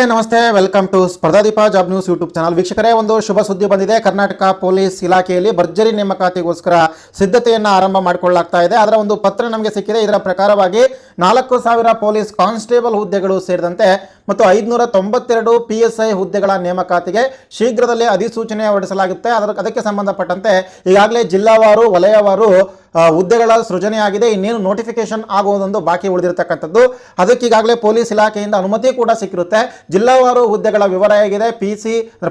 ನಮಸ್ತೆ, welcome to Spardhadeepa job news YouTube channel. ವೀಕ್ಷಕರೇ, ಒಂದು ಶುಭ ಸುದ್ದಿ ಬಂದಿದೆ. ಕರ್ನಾಟಕ ಪೊಲೀಸ್ ಇಲಾಖೆಯಲ್ಲಿ ಭರ್ಜರಿ ನೇಮಕಾತಿಗೋಸ್ಕರ ಸಿದ್ಧತೆಯನ್ನು ಆರಂಭ ಮಾಡಿಕೊಳ್ಳಲಾಗ್ತಾ ಇದೆ. ಅದರ ಒಂದು ಪತ್ರ ನಮಗೆ ಸಿಕ್ಕಿದೆ. ಇದರ ಪ್ರಕಾರವಾಗಿ 4,000 ಪೊಲೀಸ್ ಕಾನ್ಸ್ಟೇಬಲ್ ಹುದ್ದೆಗಳು ಸೇರಿದಂತೆ ಮತ್ತು 592 PSI ಹುದ್ದೆಗಳ ನೇಮಕಾತಿಗೆ ಶೀಘ್ರದಲ್ಲೇ ಅಧಿಸೂಚನೆ ಹೊರಡಿಸಲಾಗುತ್ತೆ. ಅದಕ್ಕೆ ಸಂಬಂಧಪಟ್ಟಂತೆ ಈಗಾಗಲೇ ಜಿಲ್ಲಾವಾರು, ವಲಯವಾರು ಹುದ್ದೆಗಳ ಸೃಜನೆಯಾಗಿದೆ. ಇನ್ನೇನು ನೋಟಿಫಿಕೇಶನ್ ಆಗುವುದೊಂದು ಬಾಕಿ ಉಳಿದಿರತಕ್ಕಂಥದ್ದು. ಅದಕ್ಕೆ ಈಗಾಗಲೇ ಪೊಲೀಸ್ ಇಲಾಖೆಯಿಂದ ಅನುಮತಿ ಕೂಡ ಸಿಕ್ಕಿರುತ್ತೆ. ಜಿಲ್ಲಾವಾರು ಹುದ್ದೆಗಳ ವಿವರ ಹೇಗಿದೆ, PC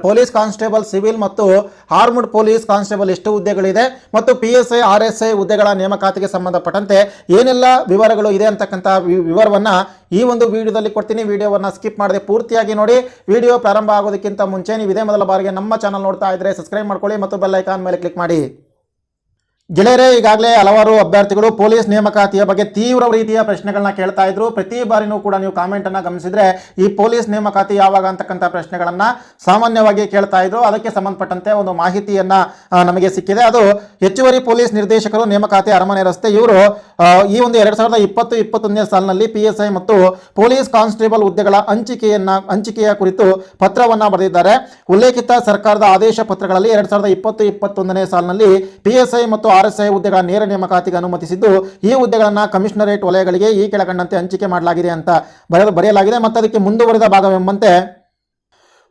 ಪೊಲೀಸ್ ಕಾನ್ಸ್ಟೇಬಲ್ ಸಿವಿಲ್ ಮತ್ತು ಆರ್ಮ್ಡ್ ಪೊಲೀಸ್ ಕಾನ್ಸ್ಟೇಬಲ್ ಎಷ್ಟು ಹುದ್ದೆಗಳಿದೆ ಮತ್ತು PSI RSI ಹುದ್ದೆಗಳ ನೇಮಕಾತಿಗೆ ಸಂಬಂಧಪಟ್ಟಂತೆ ಏನೆಲ್ಲ ವಿವರಗಳು ಇದೆ ಅಂತಕ್ಕಂಥ ವಿವರವನ್ನು ಈ ಒಂದು ವಿಡಿಯೋದಲ್ಲಿ ಕೊಡ್ತೀನಿ. ವಿಡಿಯೋವನ್ನು ಸ್ಕಿಪ್ ಮಾಡದೆ ಪೂರ್ತಿಯಾಗಿ ನೋಡಿ. ವಿಡಿಯೋ ಪ್ರಾರಂಭ ಆಗೋದಕ್ಕಿಂತ ಮುಂಚೆ ನೀವು ಇದೇ ಮೊದಲ ಬಾರಿಗೆ ನಮ್ಮ ಚಾನಲ್ ನೋಡ್ತಾ ಇದ್ದರೆ ಸಬ್ಸ್ಕ್ರೈಬ್ ಮಾಡ್ಕೊಳ್ಳಿ ಮತ್ತು ಬೆಲ್ ಐಕಾನ್ ಮೇಲೆ ಕ್ಲಿಕ್ ಮಾಡಿ. ಗೆಳೆಯರೇ, ಈಗಾಗಲೇ ಹಲವಾರು ಅಭ್ಯರ್ಥಿಗಳು ಪೊಲೀಸ್ ನೇಮಕಾತಿಯ ಬಗ್ಗೆ ತೀವ್ರ ರೀತಿಯ ಪ್ರಶ್ನೆಗಳನ್ನ ಕೇಳ್ತಾ ಇದ್ರು. ಪ್ರತಿ ಬಾರಿನೂ ಕೂಡ ನೀವು ಕಾಮೆಂಟ್ ಅನ್ನ ಗಮನಿಸಿದ್ರೆ ಈ ಪೊಲೀಸ್ ನೇಮಕಾತಿ ಯಾವಾಗ ಅಂತಕ್ಕಂಥ ಪ್ರಶ್ನೆಗಳನ್ನ ಸಾಮಾನ್ಯವಾಗಿ ಕೇಳ್ತಾ ಇದ್ರು. ಅದಕ್ಕೆ ಸಂಬಂಧಪಟ್ಟಂತೆ ಒಂದು ಮಾಹಿತಿಯನ್ನ ನಮಗೆ ಸಿಕ್ಕಿದೆ. ಅದು ಹೆಚ್ಚುವರಿ ಪೊಲೀಸ್ ನಿರ್ದೇಶಕರು ನೇಮಕಾತಿ ಅರಮನೆ ರಸ್ತೆ. ಇವರು ಈ ಒಂದು 2020-21ನೇ ಸಾಲಿನಲ್ಲಿ PSI ಮತ್ತು ಪೊಲೀಸ್ ಕಾನ್ಸ್ಟೇಬಲ್ ಹುದ್ದೆಗಳ ಹಂಚಿಕೆಯ ಕುರಿತು ಪತ್ರವನ್ನ ಬರೆದಿದ್ದಾರೆ. ಉಲ್ಲೇಖಿತ ಸರ್ಕಾರದ ಆದೇಶ ಪತ್ರಗಳಲ್ಲಿ 2020-21ನೇ ಸಾಲಿನಲ್ಲಿ PSI ಮತ್ತು RSI ಹುದ್ದೆಗಳ ನೇರ ನೇಮಕಾತಿಗೆ ಅನುಮತಿಸಿದ್ದು, ಈ ಹುದ್ದೆಗಳನ್ನು ಕಮಿಷನರೇಟ್ ವಲಯಗಳಿಗೆ ಈ ಕೆಳಕಂಡಂತೆ ಹಂಚಿಕೆ ಮಾಡಲಾಗಿದೆ ಅಂತ ಬರೆಯಲಾಗಿದೆ. ಮತ್ತು ಅದಕ್ಕೆ ಮುಂದುವರಿದ ಭಾಗವೆಂಬಂತೆ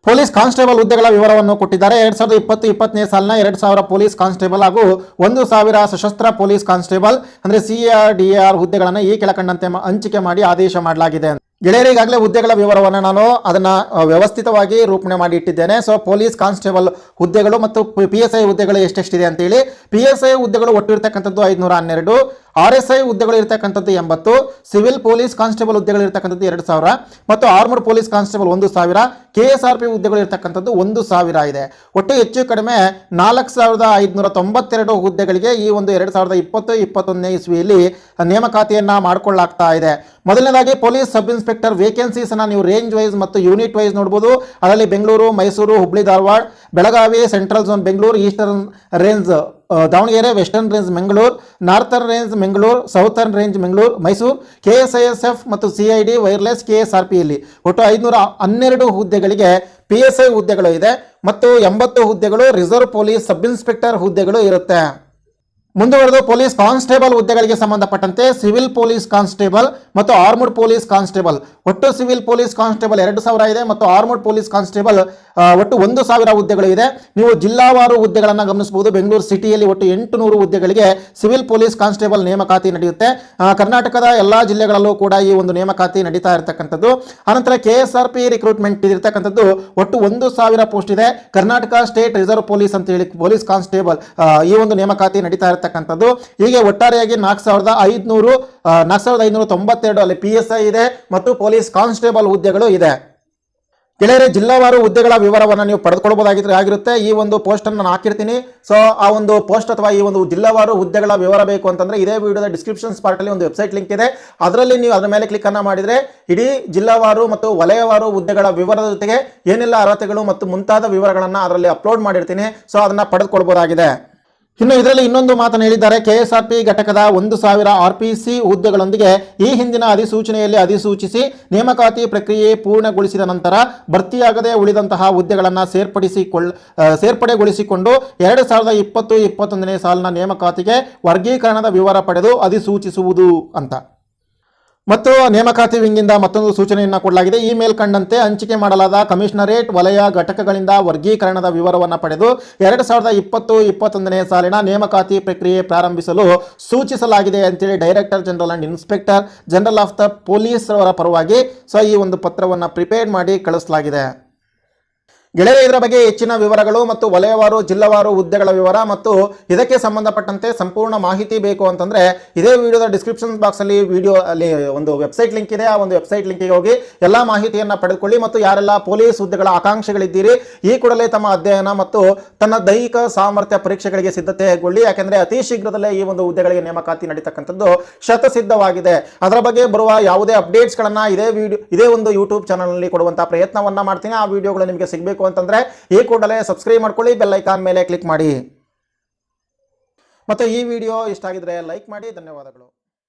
ಪೊಲೀಸ್ ಕಾನ್ಸ್ಟೇಬಲ್ ಹುದ್ದೆಗಳ ವಿವರವನ್ನು ಕೊಟ್ಟಿದ್ದಾರೆ. 2020-21ನೇ ಸಾಲಿನ 2,000 ಪೊಲೀಸ್ ಕಾನ್ಸ್ಟೇಬಲ್ ಹಾಗೂ 1,000 ಸಶಸ್ತ್ರ ಪೊಲೀಸ್ ಕಾನ್ಸ್ಟೇಬಲ್ ಅಂದರೆ CRDR ಹುದ್ದೆಗಳನ್ನು ಈ ಕೆಳಕಂಡಂತೆ ಹಂಚಿಕೆ ಮಾಡಿ ಆದೇಶ ಮಾಡಲಾಗಿದೆ. ಗೆಳೆಯರು, ಈಗಾಗಲೇ ಹುದ್ದೆಗಳ ವಿವರವನ್ನು ನಾನು ಅದನ್ನು ವ್ಯವಸ್ಥಿತವಾಗಿ ರೂಪಣೆ ಮಾಡಿ ಇಟ್ಟಿದ್ದೇನೆ. ಸೊ ಪೊಲೀಸ್ ಕಾನ್ಸ್ಟೇಬಲ್ ಹುದ್ದೆಗಳು ಮತ್ತು PSI ಹುದ್ದೆಗಳು ಎಷ್ಟೆಷ್ಟಿದೆ ಅಂತೇಳಿ. PSI ಹುದ್ದೆಗಳು ಒಟ್ಟು ಇರತಕ್ಕಂಥದ್ದು 512, RSI ಹುದ್ದೆಗಳು ಇರತಕ್ಕಂಥದ್ದು 80, ಸಿವಿಲ್ ಪೊಲೀಸ್ ಕಾನ್ಸ್ಟೇಬಲ್ ಹುದ್ದೆಗಳು ಇರತಕ್ಕಂಥದ್ದು 2,000 ಮತ್ತು ಆರ್ಮಡ್ ಪೊಲೀಸ್ ಕಾನ್ಸ್ಟೇಬಲ್ 1,000, KSRP ಹುದ್ದೆಗಳು ಇರತಕ್ಕಂಥದ್ದು 1,000 ಇದೆ. ಒಟ್ಟು ಹೆಚ್ಚು ಕಡಿಮೆ 4,592 ಹುದ್ದೆಗಳಿಗೆ ಈ ಒಂದು 2020-21ನೇ ಇಸ್ವಿಯಲ್ಲಿ ನೇಮಕಾತಿಯನ್ನು ಮಾಡಿಕೊಳ್ಳಲಾಗ್ತಾ ಇದೆ. ಮೊದಲನೇದಾಗಿ ಪೊಲೀಸ್ ಸಬ್ ಇನ್ಸ್ಪೆಕ್ಟರ್ ವೇಕೆನ್ಸೀಸ್ ಅನ್ನ ನೀವು ರೇಂಜ್ ವೈಸ್ ಮತ್ತು ಯೂನಿಟ್ ವೈಸ್ ನೋಡಬಹುದು. ಅದರಲ್ಲಿ Bengaluru, Mysuru, Hubli, Dharwad, Belagavi, central zone Bengaluru, eastern range Davanagere, western range Bengaluru, northern range Bengaluru, southern range Bengaluru, Mysuru, KSISF ಮತ್ತು CID ವೈರ್ಲೆಸ್ KSRP ಇಲ್ಲಿ ಒಟ್ಟು 512 ಹುದ್ದೆಗಳಿಗೆ PSI ಹುದ್ದೆಗಳು ಇದೆ ಮತ್ತು 80 ಹುದ್ದೆಗಳು ರಿಸರ್ವ್ ಪೊಲೀಸ್ ಸಬ್ ಇನ್ಸ್ಪೆಕ್ಟರ್ ಹುದ್ದೆಗಳು ಇರುತ್ತೆ. ಮುಂದುವರೆದು ಪೊಲೀಸ್ ಕಾನ್ಸ್ಟೇಬಲ್ ಹುದ್ದೆಗಳಿಗೆ ಸಂಬಂಧಪಟ್ಟಂತೆ ಸಿವಿಲ್ ಪೊಲೀಸ್ ಕಾನ್ಸ್ಟೇಬಲ್ ಮತ್ತು ಆರ್ಮಡ್ ಪೊಲೀಸ್ ಕಾನ್ಸ್ಟೇಬಲ್ ಒಟ್ಟು ಸಿವಿಲ್ ಪೊಲೀಸ್ ಕಾನ್ಸ್ಟೇಬಲ್ 2,000 ಇದೆ ಮತ್ತು ಆರ್ಮಡ್ ಪೊಲೀಸ್ ಕಾನ್ಸ್ಟೇಬಲ್ ಒಟ್ಟು 1,000 ಹುದ್ದೆಗಳು ಇದೆ. ನೀವು ಜಿಲ್ಲಾವಾರು ಹುದ್ದೆಗಳನ್ನು ಗಮನಿಸಬಹುದು. ಬೆಂಗಳೂರು ಸಿಟಿಯಲ್ಲಿ ಒಟ್ಟು 800 ಹುದ್ದೆಗಳಿಗೆ ಸಿವಿಲ್ ಪೊಲೀಸ್ ಕಾನ್ಸ್ಟೇಬಲ್ ನೇಮಕಾತಿ ನಡೆಯುತ್ತೆ. ಕರ್ನಾಟಕದ ಎಲ್ಲ ಜಿಲ್ಲೆಗಳಲ್ಲೂ ಕೂಡ ಈ ಒಂದು ನೇಮಕಾತಿ ನಡೀತಾ ಇರತಕ್ಕಂಥದ್ದು. ಅನಂತರ KSRP ರಿಕ್ರೂಟ್ಮೆಂಟ್ ಇರತಕ್ಕಂಥದ್ದು ಒಟ್ಟು 1,000 ಪೋಸ್ಟ್ ಇದೆ. ಕರ್ನಾಟಕ ಸ್ಟೇಟ್ ರಿಸರ್ವ್ ಪೊಲೀಸ್ ಅಂತ ಹೇಳಿ ಪೊಲೀಸ್ ಕಾನ್ಸ್ಟೇಬಲ್ ಈ ಒಂದು ನೇಮಕಾತಿ ನಡೀತಾ ಇರತಕ್ಕಂಥದ್ದು. ಹೀಗೆ ಒಟ್ಟಾರೆಯಾಗಿ 4,592 ಅಲ್ಲಿ PSI ಇದೆ ಮತ್ತು ಪೊಲೀಸ್ ಕಾನ್ಸ್ಟೇಬಲ್ ಹುದ್ದೆಗಳು ಇದೆ. ಗೆಳೆಯರೆ, ಜಿಲ್ಲಾವಾರು ಹುದ್ದೆಗಳ ವಿವರವನ್ನು ನೀವು ಪಡೆದುಕೊಳ್ಳಬಹುದಾಗಿರುತ್ತೆ. ಈ ಒಂದು ಪೋಸ್ಟ್ ಅನ್ನು ನಾನು ಹಾಕಿರ್ತೀನಿ. ಸೊ ಆ ಒಂದು ಪೋಸ್ಟ್ ಅಥವಾ ಈ ಒಂದು ಜಿಲ್ಲಾವಾರು ಹುದ್ದೆಗಳ ವಿವರ ಬೇಕು ಅಂತಂದ್ರೆ ಇದೇ ವಿಡಿಯೋದ ಡಿಸ್ಕ್ರಿಪ್ಷನ್ ಪಾರ್ಟ್ ಅಲ್ಲಿ ಒಂದು ವೆಬ್ಸೈಟ್ ಲಿಂಕ್ ಇದೆ. ಅದರಲ್ಲಿ ನೀವು ಅದರ ಮೇಲೆ ಕ್ಲಿಕ್ ಅನ್ನ ಮಾಡಿದ್ರೆ ಇಡೀ ಜಿಲ್ಲಾವಾರು ಮತ್ತು ವಲಯವಾರು ಹುದ್ದೆಗಳ ವಿವರದ ಜೊತೆಗೆ ಏನೆಲ್ಲ ಅರ್ಹತೆಗಳು ಮತ್ತು ಮುಂತಾದ ವಿವರಗಳನ್ನು ಅದರಲ್ಲಿ ಅಪ್ಲೋಡ್ ಮಾಡಿರ್ತೀನಿ. ಸೊ ಅದನ್ನ ಪಡೆದುಕೊಳ್ಬಹುದಾಗಿದೆ. ಇನ್ನು ಇದರಲ್ಲಿ ಇನ್ನೊಂದು ಮಾತನ್ನು ಹೇಳಿದ್ದಾರೆ. KSRP ಘಟಕದ 1,000 RPC ಹುದ್ದೆಗಳೊಂದಿಗೆ ಈ ಹಿಂದಿನ ಅಧಿಸೂಚನೆಯಲ್ಲಿ ಅಧಿಸೂಚಿಸಿ ನೇಮಕಾತಿ ಪ್ರಕ್ರಿಯೆ ಪೂರ್ಣಗೊಳಿಸಿದ ನಂತರ ಭರ್ತಿಯಾಗದೆ ಉಳಿದಂತಹ ಹುದ್ದೆಗಳನ್ನು ಸೇರ್ಪಡೆಗೊಳಿಸಿಕೊಂಡು 2020-21ನೇ ಸಾಲಿನ ನೇಮಕಾತಿಗೆ ವರ್ಗೀಕರಣದ ವಿವರ ಪಡೆದು ಅಧಿಸೂಚಿಸುವುದು ಅಂತ ಮತ್ತು ನೇಮಕಾತಿ ವಿಂಗಿಂದ ಮತ್ತೊಂದು ಸೂಚನೆಯನ್ನು ಕೊಡಲಾಗಿದೆ. ಈ ಮೇಲ್ಕಂಡಂತೆ ಹಂಚಿಕೆ ಮಾಡಲಾದ ಕಮಿಷನರೇಟ್ ವಲಯ ಘಟಕಗಳಿಂದ ವರ್ಗೀಕರಣದ ವಿವರವನ್ನು ಪಡೆದು 2020-21ನೇ ಸಾಲಿನ ನೇಮಕಾತಿ ಪ್ರಕ್ರಿಯೆ ಪ್ರಾರಂಭಿಸಲು ಸೂಚಿಸಲಾಗಿದೆ ಅಂತೇಳಿ director general and inspector general of the police ಅವರ ಪರವಾಗಿ ಈ ಒಂದು ಪತ್ರವನ್ನು ಪ್ರಿಪೇರ್ ಮಾಡಿ ಕಳಿಸಲಾಗಿದೆ. ಗೆಳೆಯರೆ, ಇದರ ಬಗ್ಗೆ ಹೆಚ್ಚಿನ ವಿವರಗಳು ಮತ್ತು ವಲಯವಾರು, ಜಿಲ್ಲಾವಾರು ಹುದ್ದೆಗಳ ವಿವರ ಮತ್ತು ಇದಕ್ಕೆ ಸಂಬಂಧಪಟ್ಟಂತೆ ಸಂಪೂರ್ಣ ಮಾಹಿತಿ ಬೇಕು ಅಂತಂದ್ರೆ ಇದೇ ವಿಡಿಯೋದ ಡಿಸ್ಕ್ರಿಪ್ಷನ್ ಬಾಕ್ಸ್ ಅಲ್ಲಿ ವಿಡಿಯೋ ಅಲ್ಲಿ ಒಂದು ವೆಬ್ಸೈಟ್ ಲಿಂಕ್ ಇದೆ. ಆ ಒಂದು ವೆಬ್ಸೈಟ್ ಲಿಂಕಿಗೆ ಹೋಗಿ ಎಲ್ಲ ಮಾಹಿತಿಯನ್ನು ಪಡೆದುಕೊಳ್ಳಿ. ಮತ್ತು ಯಾರೆಲ್ಲ ಪೊಲೀಸ್ ಹುದ್ದೆಗಳ ಆಕಾಂಕ್ಷಿಗಳಿದ್ದೀರಿ ಈ ಕೂಡಲೇ ತಮ್ಮ ಅಧ್ಯಯನ ಮತ್ತು ತನ್ನ ದೈಹಿಕ ಸಾಮರ್ಥ್ಯ ಪರೀಕ್ಷೆಗಳಿಗೆ ಸಿದ್ಧತೆಗೊಳ್ಳಿ. ಯಾಕೆಂದ್ರೆ ಅತಿ ಶೀಘ್ರದಲ್ಲೇ ಈ ಒಂದು ಹುದ್ದೆಗಳಿಗೆ ನೇಮಕಾತಿ ನಡೀತಕ್ಕಂಥದ್ದು ಶತಸಿದ್ಧವಾಗಿದೆ. ಅದರ ಬಗ್ಗೆ ಬರುವ ಯಾವುದೇ ಅಪ್ಡೇಟ್ಸ್ಗಳನ್ನ ಇದೇ ಒಂದು ಯೂಟ್ಯೂಬ್ ಚಾನಲ್ ನಲ್ಲಿ ಕೊಡುವಂತಹ ಪ್ರಯತ್ನವನ್ನ ಮಾಡ್ತೀನಿ. ಆ ವಿಡಿಯೋಗಳು ನಿಮಗೆ ಸಿಗಬೇಕು ಅಂತಂದ್ರೆ ಈ ಕೂಡಲೇ ಸಬ್ಸ್ಕ್ರೈಬ್ ಮಾಡ್ಕೊಳ್ಳಿ, ಬೆಲ್ ಐಕಾನ್ ಮೇಲೆ ಕ್ಲಿಕ್ ಮಾಡಿ. ಮತ್ತು ಈ ವಿಡಿಯೋ ಇಷ್ಟ ಆಗಿದ್ರೆ ಲೈಕ್ ಮಾಡಿ. ಧನ್ಯವಾದಗಳು.